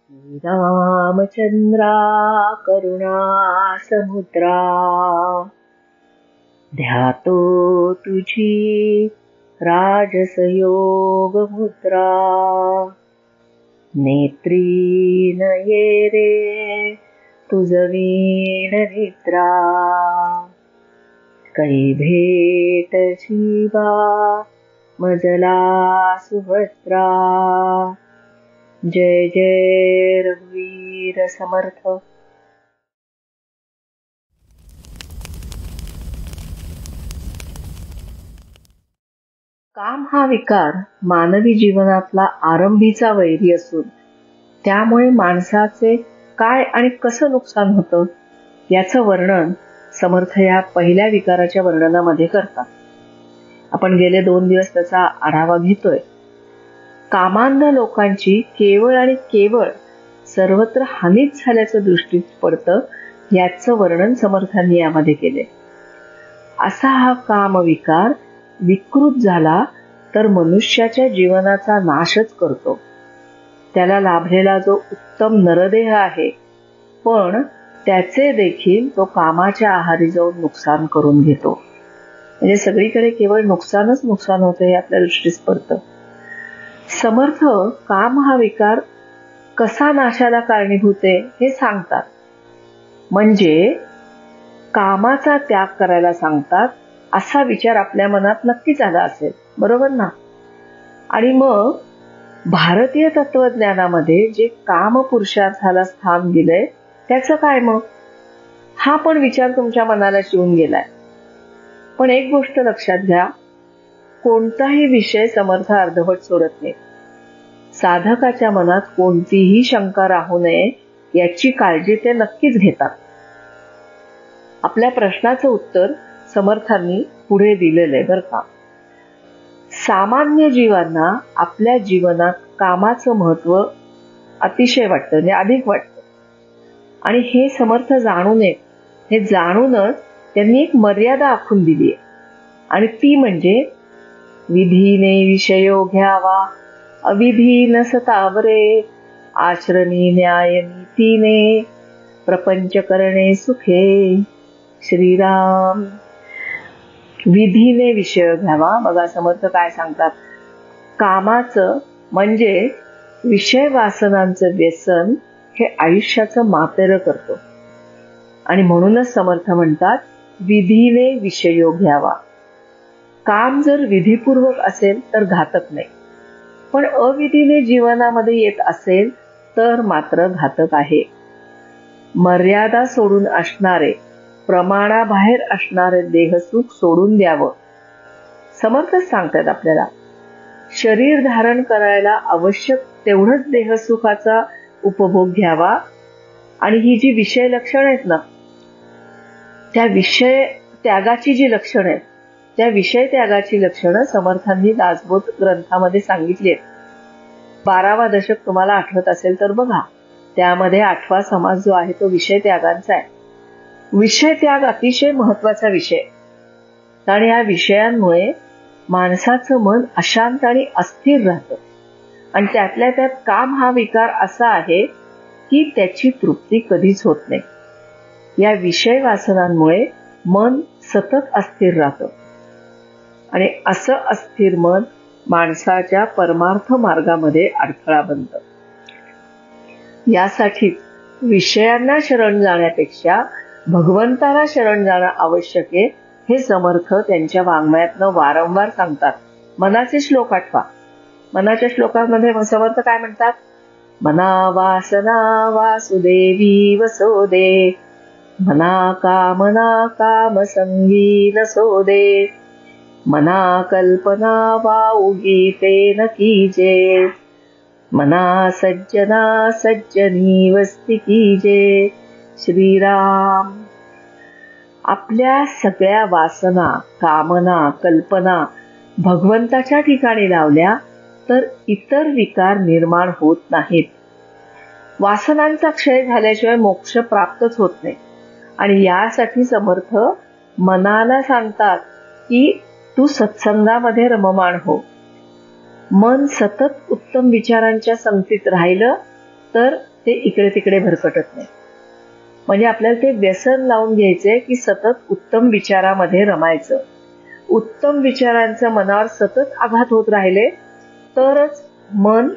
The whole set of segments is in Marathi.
रामचंद्रा करुणा समुद्रा ध्यातो तुझी राजसयोग मुद्रा नेत्री नये रे तुझवीण निद्रा कै भेट शिवा मजला सुभद्रा जय जय रघुवीर समर्थ. काम हा विकार मानवी जीवनातला आरंभीचा वैरी असून त्यामुळे माणसाचे काय आणि कसं नुकसान होतं याचं वर्णन समर्थ या पहिल्या विकाराच्या वर्णनामध्ये करतात. आपण गेले 2 दिवस त्याचा आढावा घेतोय. कामांध लोकांची केवळ आणि केवळ सर्वत्र हानीच झाल्याचं दृष्टीस पडतं याचं वर्णन समर्थांनी यामध्ये केले. असा हा कामविकार विकृत झाला तर मनुष्याच्या जीवनाचा नाशच करतो. त्याला लाभलेला जो उत्तम नरदेह आहे पण त्याचे देखील तो कामाच्या आहारी जाऊन नुकसान करून घेतो. म्हणजे सगळीकडे केवळ नुकसानच नुकसान होतं हे आपल्या दृष्टीस पडतं. समर्थ काम हा विकार कसा नाशाला कारणीभूत आहे हे सांगतात. म्हणजे कामाचा त्याग करायला सांगतात असा विचार आपल्या मनात नक्कीच आला असेल, बरोबर ना? आणि मग भारतीय तत्वज्ञानामध्ये जे काम पुरुषार्थाला स्थान दिलंय त्याचं काय मग? हा पण विचार तुमच्या मनाला शिवून गेलाय. पण एक गोष्ट लक्षात घ्या, कोणताही विषय समर्थ अर्धवट सोडत नाही. साधकाच्या मनात कोणतीही शंका राहू नये याची काळजी ते नक्कीच घेतात. आपल्या प्रश्नाचं उत्तर समर्थांनी पुढे दिलेलं आहे बरं का. सामान्य जीवांना आपल्या जीवनात कामाचं महत्व अतिशय वाटतं, म्हणजे अधिक वाटतं. आणि हे समर्थ जाणून येत, हे जाणूनच त्यांनी एक मर्यादा आखून दिली आहे. आणि ती म्हणजे विधीने विषयो घ्यावा, अविधी न सतावरे, आश्रमी न्याय नीतीने, प्रपंच करणे सुखे. श्रीराम. विधीने विषय घ्यावा. बघा समर्थ काय सांगतात. कामाचं म्हणजे विषय वासनांचं व्यसन हे आयुष्याचं मातेरं करतो. आणि म्हणूनच समर्थ म्हणतात विधीने विषयो घ्यावा. काम जर विधीपूर्वक असेल तर घातक नाही, पण अविधीने जीवनामध्ये येत असेल तर मात्र घातक आहे. मर्यादा सोडून असणारे, प्रमाणाबाहेर असणारे देहसुख सोडून द्यावं. समर्थच सांगतात आपल्याला शरीर धारण करायला आवश्यक तेवढंच देहसुखाचा उपभोग घ्यावा. आणि ही जी विषय लक्षणं आहेत ना, त्या विषय त्यागाची जी लक्षणं आहेत, त्या विषय त्यागाची लक्षणं समर्थांनी दासबोध ग्रंथामध्ये सांगितली आहेत. 12वा दशक तुम्हाला आठवत असेल तर बघा, त्यामध्ये 8वा समास जो आहे तो विषय त्यागांचा आहे. विषय त्याग अतिशय महत्वाचा विषय. आणि या विषयांमुळे माणसाचं मन अशांत आणि अस्थिर राहतं. आणि त्यातल्या त्यात काम हा विकार असा आहे की त्याची तृप्ती कधीच होत नाही. या विषय वासनांमुळे मन सतत अस्थिर राहतं. आणि असं अस्थिर मन माणसाच्या परमार्थ मार्गामध्ये अडथळा बनतं. यासाठी विषयांना शरण जाण्यापेक्षा भगवंताला शरण जाणं आवश्यक आहे हे समर्थ त्यांच्या वाङ्मयातनं वारंवार सांगतात. मनाचे श्लोक आठवा. मनाच्या श्लोकांमध्ये समर्थ काय म्हणतात. मना वासना वासुदेवी वसोदे, मना काम संगी नसोदे, मना कल्पना वा उगीते न कीजे, मना सज्जना सज्जनी वस्ती कीजे. श्रीराम. आपल्या सगळ्या वासना, कामना, कल्पना भगवंताच्या ठिकाणी लावल्या तर इतर विकार निर्माण होत नाहीत. वासनांचा क्षय झाल्याशिवाय मोक्ष प्राप्तच होत नाही. आणि यासाठी समर्थ मनाला सांगतात की तू सत्संगामध्ये रममाण हो. मन सतत उत्तम विचारांच्या संगतीत राहिलं तर ते इकडे तिकडे भरकटत नाही. म्हणजे आपल्याला ते व्यसन लावून घ्यायचंय की सतत उत्तम विचारामध्ये रमायचं. उत्तम विचारांचा मनावर सतत आघात होत राहिले तरच मन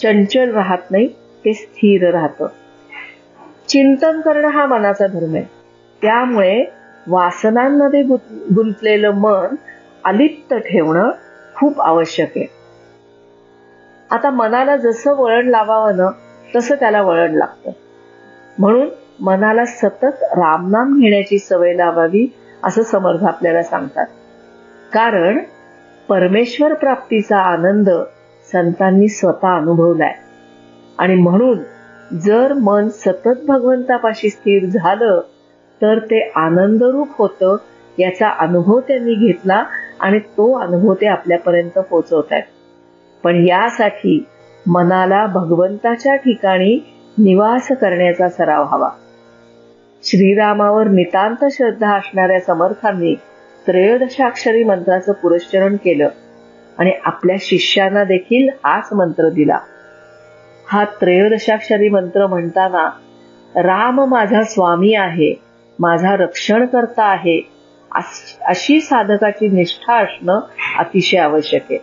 चंचल राहत नाही, ते स्थिर राहतं. चिंतन करणं हा मनाचा धर्म आहे. त्यामुळे वासनांमध्ये गुंतलेलं मन अलिप्त ठेवणं खूप आवश्यक आहे. आता मनाला जसं वळण लावावं ना तसं त्याला वळण लागतं. म्हणून मनाला सतत रामनाम घेण्याची सवय लावावी असं समर्थ आपल्याला सांगतात. कारण परमेश्वर प्राप्तीचा आनंद संतांनी स्वतः अनुभवलाय. आणि म्हणून जर मन सतत भगवंतापाशी स्थिर झालं तर ते आनंदरूप होतं, याचा अनुभव त्यांनी घेतला आणि तो अनुभव ते आपल्यापर्यंत पोहोचवतायत. पण यासाठी मनाला भगवंताच्या ठिकाणी निवास करण्याचा सराव हवा. श्रीरामावर नितांत श्रद्धा असणाऱ्या समर्थांनी त्रयोदशाक्षरी मंत्राचं पुरस्चरण केलं आणि आपल्या शिष्यांना देखील हाच मंत्र दिला. हा त्रयोदशाक्षरी मंत्र म्हणताना राम माझा स्वामी आहे, माझा रक्षण करता आहे, अशी साधकाची निष्ठा असणं अतिशय आवश्यक आहे.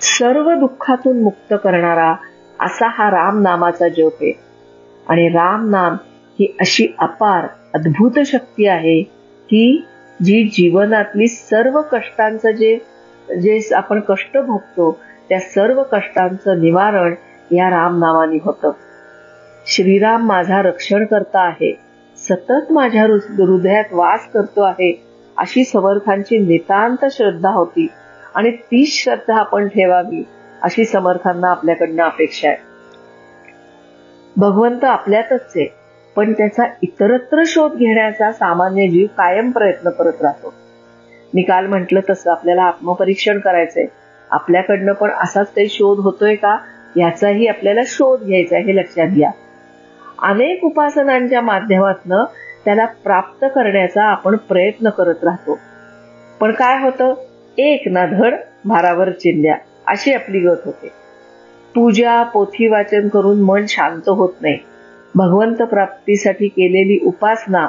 सर्व दुःखातून मुक्त करणारा असा हा राम नामाचा जप आहे. आणि राम नाम ही अशी अपार अद्भुत शक्ती आहे की जी जीवनातली सर्व कष्टांचं जे आपण कष्ट भोगतो त्या सर्व कष्टांचं निवारण या राम नामाने होतं. श्रीराम माझा रक्षण करता आहे, सतत माझ्या हृदयात वास करतो आहे, अशी समर्थांची नितांत श्रद्धा होती. आणि ती श्रद्धा आपण ठेवावी अशी समर्थांना आपल्याकडनं अपेक्षा आहे. भगवंत आपल्यातच आहे, पण त्याचा इतरत्र शोध घेण्याचा सामान्य जीव कायम प्रयत्न करत राहतो. मी काल म्हटलं तसं आपल्याला आत्मपरीक्षण करायचंय. आपल्याकडनं पण असाच काही शोध होतोय का याचाही आपल्याला शोध घ्यायचा, हे लक्षात घ्या. अनेक उपासनांच्या माध्यमातून त्याला प्राप्त करण्याचा आपण प्रयत्न करत राहतो. पण काय होतं, एक ना धड भारावर चिंध्या अशी आपली गत होते. पूजा पोथी वाचन करून मन शांत होत नाही. भगवंत प्राप्तीसाठी केलेली उपासना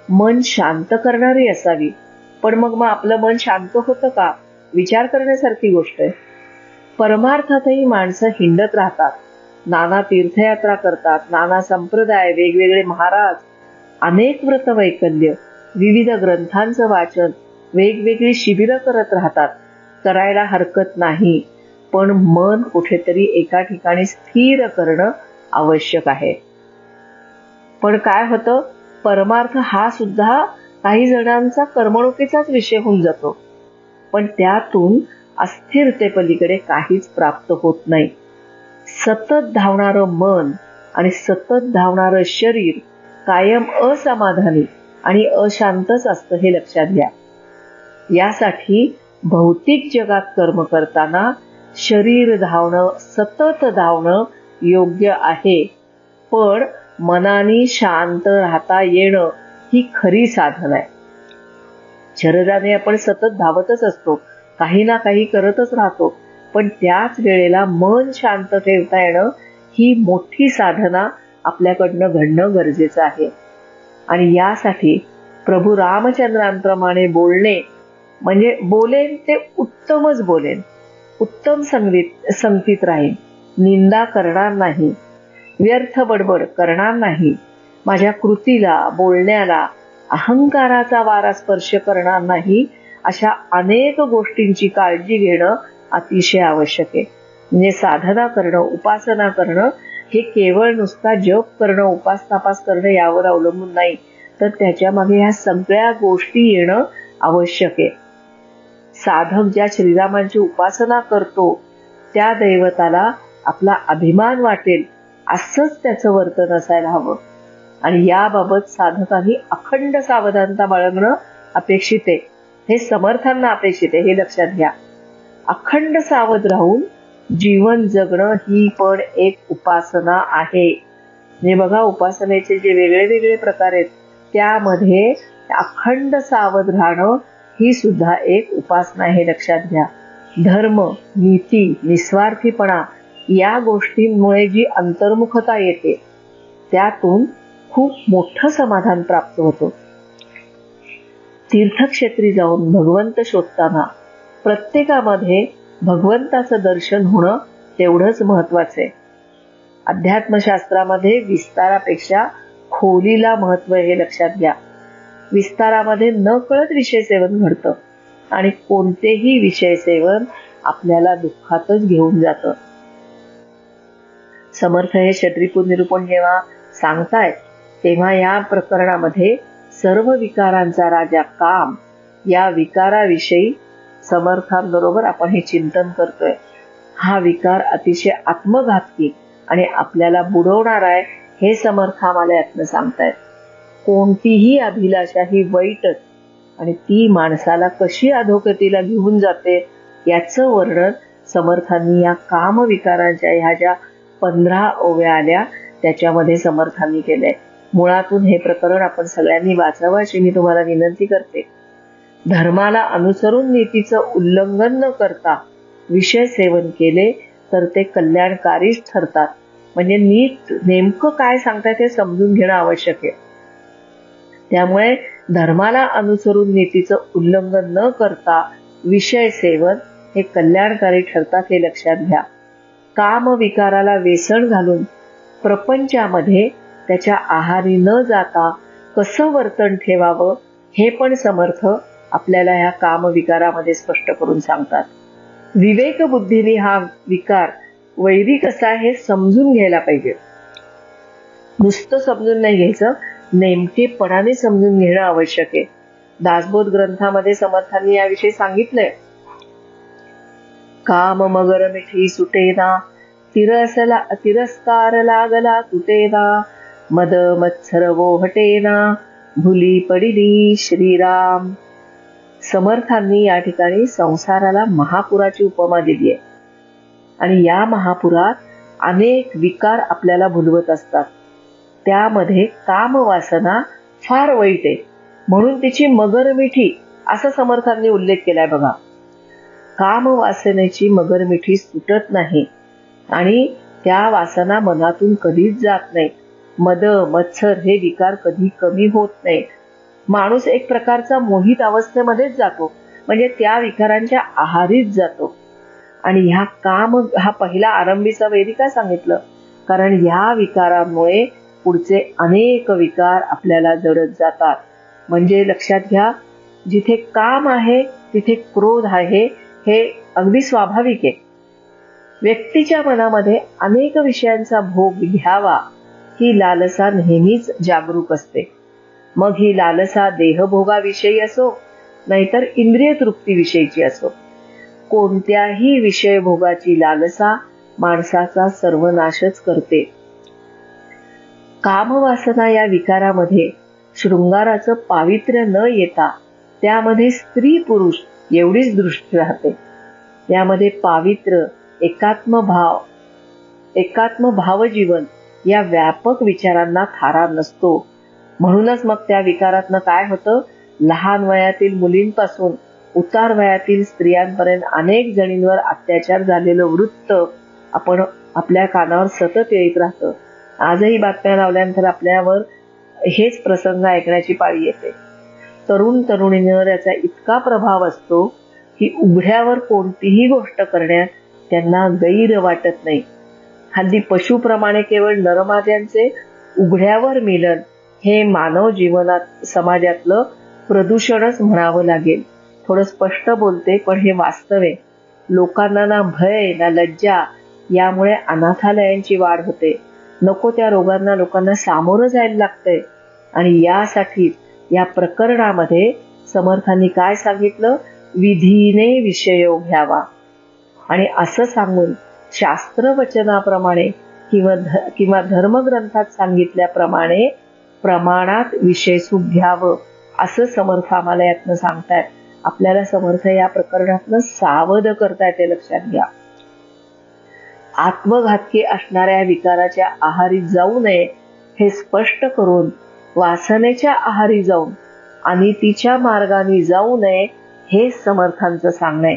मन शांत करणारी असावी. पण मग आपलं मन शांत होतं का, विचार करण्यासारखी गोष्ट आहे. परमार्थातही माणसं हिंडत राहतात, नाना तीर्थयात्रा करतात, नाना संप्रदाय, वेगवेगळे महाराज, अनेक व्रत वैकल्य, विविध ग्रंथांचं वाचन, वेगवेगळी शिबिरं करत राहतात. करायला हरकत नाही, पण मन कुठेतरी एका ठिकाणी स्थिर करणं आवश्यक आहे. पण काय होतं, परमार्थ हा सुद्धा काही जणांचा करमणुकीचाच विषय होऊन जातो. पण त्यातून अस्थिरतेपलीकडे काहीच प्राप्त होत नाही. सतत धावणारं मन आणि सतत धावणारं शरीर कायम असमाधानी आणि अशांतच असतं, हे लक्षात घ्या. यासाठी भौतिक जगात कर्म करताना शरीर धावणं, सतत धावणं योग्य आहे. पण मनाने शांत राहता येणं ही खरी साधना आहे. शरीराने आपण सतत धावतच असतो, काही ना काही करतच राहतो, पण त्याच वेळेला मन शांत ठेवता येणं ही मोठी साधना आपल्याकडनं घडणं गरजेचं आहे. आणि यासाठी प्रभू रामचंद्रांप्रमाणे बोलणे म्हणजे बोलेन ते उत्तमच बोलेन, उत्तम संगतीत राहीन, निंदा करणार नाही, व्यर्थ बडबड करणार नाही, माझ्या कृतीला बोलण्याला अहंकाराचा वारा स्पर्श करणार नाही, अशा अनेक गोष्टींची काळजी घेणं अतिशय आवश्यक आहे. म्हणजे साधना करणं, उपासना करणं हे केवळ नुसता जप करणं, उपास करणं यावर अवलंबून नाही, तर त्याच्या मागे ह्या सगळ्या गोष्टी येणं आवश्यक आहे. साधक ज्या श्रीरामांची उपासना करतो त्या दैवताला आपला अभिमान वाटेल असंच त्याचं वर्तन असायला हवं. आणि याबाबत साधकांनी अखंड सावधानता बाळगणं अपेक्षित आहे. हे समर्थांना अपेक्षित आहे, हे लक्षात घ्या. अखंड सावध राहून जीवन जगणं ही पण एक उपासना आहे. म्हणजे बघा, उपासनेचे जे वेगळे वेगळे प्रकार आहेत त्यामध्ये अखंड सावध राहणं ही सुद्धा एक उपासना आहे, लक्षात घ्या. धर्म, नीती, निस्वार्थीपणा या गोष्टींमुळे जी अंतर्मुखता येते त्यातून खूप मोठं समाधान प्राप्त होतं. तीर्थक्षेत्री जाऊन भगवंत शोधताना प्रत्येकामध्ये भगवंताचं दर्शन होणं तेवढंच महत्वाचं आहे. अध्यात्मशास्त्रामध्ये विस्तारापेक्षा खोलीला महत्व हे लक्षात घ्या. विस्तारामध्ये न कळत विषय सेवन घडतं आणि कोणतेही विषय सेवन आपल्याला दुःखातच घेऊन जातं. समर्थ हे षट्रिपूत निरूपण जेव्हा सांगतायत तेव्हा या प्रकरणामध्ये सर्व विकारांचा राजा काम या विकाराविषयी समर्थांबरोबर आपण हे चिंतन करतोय. हा विकार अतिशय आत्मघातकी आणि आपल्याला बुडवणार आहे हे समर्थ आम्हाला यातनं सांगतायत. कोणतीही अभिलाषा ही वाईटच आणि ती माणसाला कशी अधोगतीला घेऊन जाते याचं वर्णन समर्थांनी या कामविकारांच्या ह्या ज्या 15 ओव्या आल्या त्याच्यामध्ये समर्थांनी केलंय. मुळातून हे प्रकरण आपण सगळ्यांनी वाचावं अशी मी तुम्हाला विनंती करते. धर्माला अनुसरून नीतीचं उल्लंघन न करता विषय सेवन केले तर ते कल्याणकारीच ठरतात. म्हणजे नीट नेमकं काय सांगतायत हे समजून घेणं आवश्यक आहे. त्यामुळे धर्माला अनुसरून नीतीचं उल्लंघन न करता विषय सेवन हे कल्याणकारी ठरतात हे लक्षात घ्या. काम विकाराला वेसण घालून प्रपंचामध्ये त्याच्या आहारी न जाता कसं वर्तन ठेवावं हे पण समर्थ आपल्याला ह्या काम विकारामध्ये स्पष्ट करून सांगतात. विवेक बुद्धीने हा विकार वैरी कसा हे समजून घ्यायला पाहिजे. नुसतं समजून नाही घ्यायचं, नेमकेपणाने समजून घेणं आवश्यक आहे. दासबोध ग्रंथामध्ये समर्थांनी याविषयी सांगितलंय. काम मगर मिठी सुटेना, तिरस्कार लागला तुटेना, मद मत्सर वोहटेना, भुली पडिली श्रीराम. समर्थांनी या ठिकाणी संसाराला महापुराची उपमा दिली आहे आणि या महापुरात अनेक विकार आपल्याला भुलवत असतात. त्यामध्ये कामवासना फार वाईट आहे म्हणून तिची मगर मिठी असा समर्थांनी उल्लेख केलाय बघा. कामवासनेची मगर मिठी सुटत नाही आणि त्या वासना मनातून कधीच जात नाही. मद मत्सर हे विकार कधी कमी होत नाहीत. माणूस एक प्रकारचा मोहित अवस्थेमध्येच जातो म्हणजे त्या विकारांच्या आहारीच जातो. आणि हा पहिला आरंभीचा वैरी का सांगितलं? कारण ह्या विकारांमुळे पुढचे अनेक विकार आपल्याला जडत जातात. म्हणजे लक्षात घ्या, जिथे काम आहे तिथे क्रोध आहे हे अगदी स्वाभाविक आहे. व्यक्तीच्या मनामध्ये अनेक विषयांचा भोग घ्यावा ही लालसा नेहमीच जागरूक असते. मग ही लालसा देहभोगाविषयी असो नाहीतर इंद्रिय तृप्तीविषयीची असो, कोणत्याही विषय भोगाची लालसा माणसाचा सर्वनाशच करते. कामवासना या विकारामध्ये शृंगाराचं पावित्र्य न येता त्यामध्ये स्त्री पुरुष एवढीच दृष्टी राहते. यामध्ये पावित्र्य, एकात्म भावजीवन या व्यापक विचारांना थारा नसतो. म्हणूनच मग त्या विकारातनं काय होतं, लहान वयातील मुलींपासून उतार वयातील स्त्रियांपर्यंत अनेक जणींवर अत्याचार झालेलं वृत्त आपण आपल्या कानावर सतत येत राहतं. आजही बातम्या लावल्यानंतर आपल्यावर हेच प्रसंग ऐकण्याची पाळी येते. तरुण तरुणींवर याचा इतका प्रभाव असतो की उघड्यावर कोणतीही गोष्ट करण्यात त्यांना गैर वाटत नाही. हल्ली पशुप्रमाणे केवळ नरमाद्यांचे उघड्यावर मिलन हे मानव जीवनात समाजातलं प्रदूषणच म्हणावं लागेल. थोडं स्पष्ट बोलते पण हे वास्तव आहे. लोकांना ना भय ना लज्जा यामुळे अनाथालयांची वाढ होते. नको त्या रोगांना लोकांना सामोरं जायला लागतंय. आणि यासाठी या प्रकरणामध्ये समर्थांनी काय सांगितलं, विधीने विषय घ्यावा. आणि असं सांगून शास्त्रवचनाप्रमाणे किंवा धर्मग्रंथात सांगितल्याप्रमाणे प्रमाणात विषय सुख घ्यावं असं समर्थ आम्हाला यातनं सांगतायत. आपल्याला समर्थ या प्रकरणातनं सावध करतायत हे लक्षात घ्या. आत्मघातकी असणाऱ्या विकाराच्या आहारी जाऊ नये हे स्पष्ट करून वासनेच्या आहारी जाऊन अनितीच्या मार्गाने जाऊ नये हे समर्थांचं सांगणं आहे.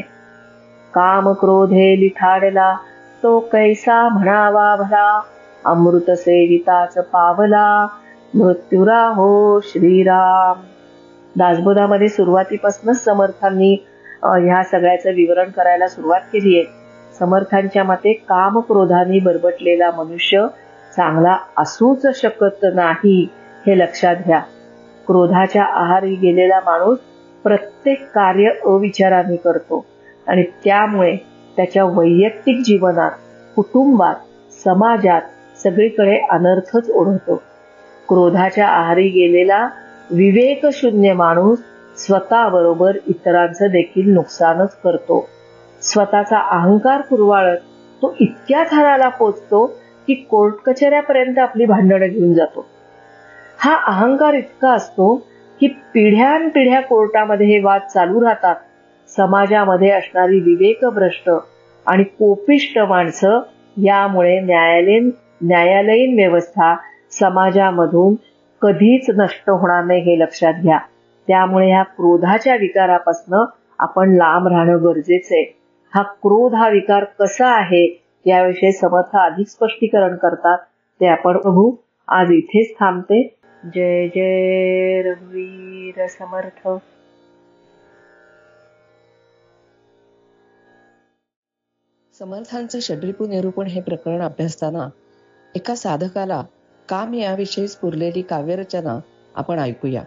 काम क्रोधे लिथाडला तो कैसा म्हणावा भला, अमृत सेविताच पावला, मृत्युराहो श्रीराम. दासबोधामध्ये सुरुवातीपासूनच समर्थांनी ह्या सगळ्याचं विवरण करायला सुरुवात केली आहे. समर्थांच्या मते काम क्रोधाने बरबटलेला मनुष्य चांगला असूच शकत नाही, हे लक्षात घ्या. क्रोधाच्या आहारी गेलेला माणूस प्रत्येक कार्य अविचाराने करतो आणि त्यामुळे त्याच्या वैयक्तिक जीवनात, कुटुंबात, समाजात सगळीकडे अनर्थच ओढवतो. क्रोधाच्या आहारी गेलेला विवेकशून्य माणूस स्वतःबरोबर इतरांचं देखील नुकसानच करतो. स्वतःचा अहंकार कुरवाळत तो इतक्या थराला पोचतो की कोर्ट कचऱ्यापर्यंत आपली भांडणं घेऊन जातो. हा अहंकार इतका असतो की पिढ्यानपिढ्या कोर्टामध्ये हे वाद चालू राहतात. समाजामध्ये असणारी विवेकभ्रष्ट आणि कोपिष्ट माणसं यामुळे न्यायालयीन व्यवस्था समाजामधून कधीच नष्ट होणार नाही, हे लक्षात घ्या. त्यामुळे ह्या क्रोधाच्या विकारापासून आपण लांब राहणं गरजेचं आहे. क्रोध हा विकार कसा आहे याविषयी समर्थ अधिक स्पष्टीकरण करतात, ते आपण बघू. आज इथेच थांबते. जय जय रघुवीर समर्थ. समर्थांचं षड्रिपू निरूपण हे प्रकरण अभ्यासताना एका साधकाला काम याविषयी स्फुरलेली काव्यरचना आपण ऐकूया.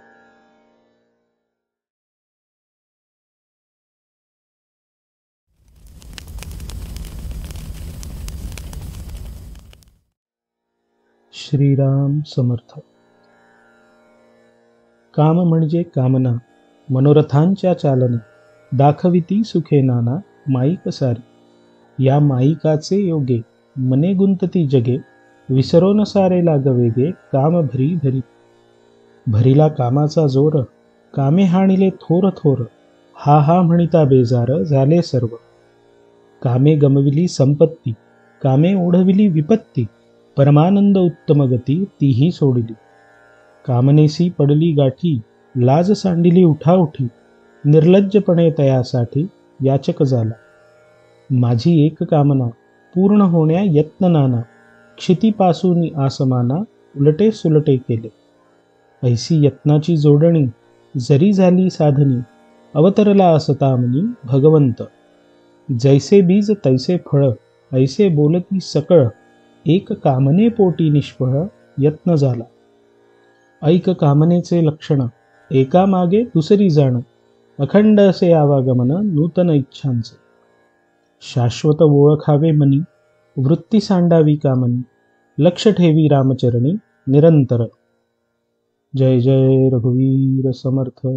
श्रीराम समर्थ. काम म्हणजे कामना, मनोरथांच्या चालना, दाखविती सुखे नाना, माईक सारी. या माईकाचे योगे, मने गुंतती जगे, विसरो न सारे लागवेगे, काम भरी भरी. भरीला कामाचा जोर, कामे हाणिले थोर थोर, हा हा म्हणिता बेजार, झाले सर्व. कामे गमविली संपत्ती, कामे ओढविली विपत्ती, परमानंद उत्तम गती तीही सोडली. कामनेसी पडली गाठी, लाज सांडिली उठाउठी, निर्लज्जपणे तयासाठी याचक झाला. माझी एक कामना, पूर्ण होण्या यत्न नाना, क्षितीपासून आसमाना, उलटे सुलटे केले. ऐसी यत्नाची जोडणी, जरी झाली साधनी, अवतरला असता मनी भगवंत. जैसे बीज तैसे फळ, ऐसे बोलती सकळ, एक कामने पोटी निष्फळ यत्न झाला. ऐक कामनेचे लक्षण, एकामागे दुसरी जाण, अखंड असे आवागमन नूतन इच्छांचे. शाश्वत ओळखावे मनी, वृत्ती सांडावी कामनी, लक्ष ठेवी रामचरणी निरंतर. जय जय रघुवीर समर्थ.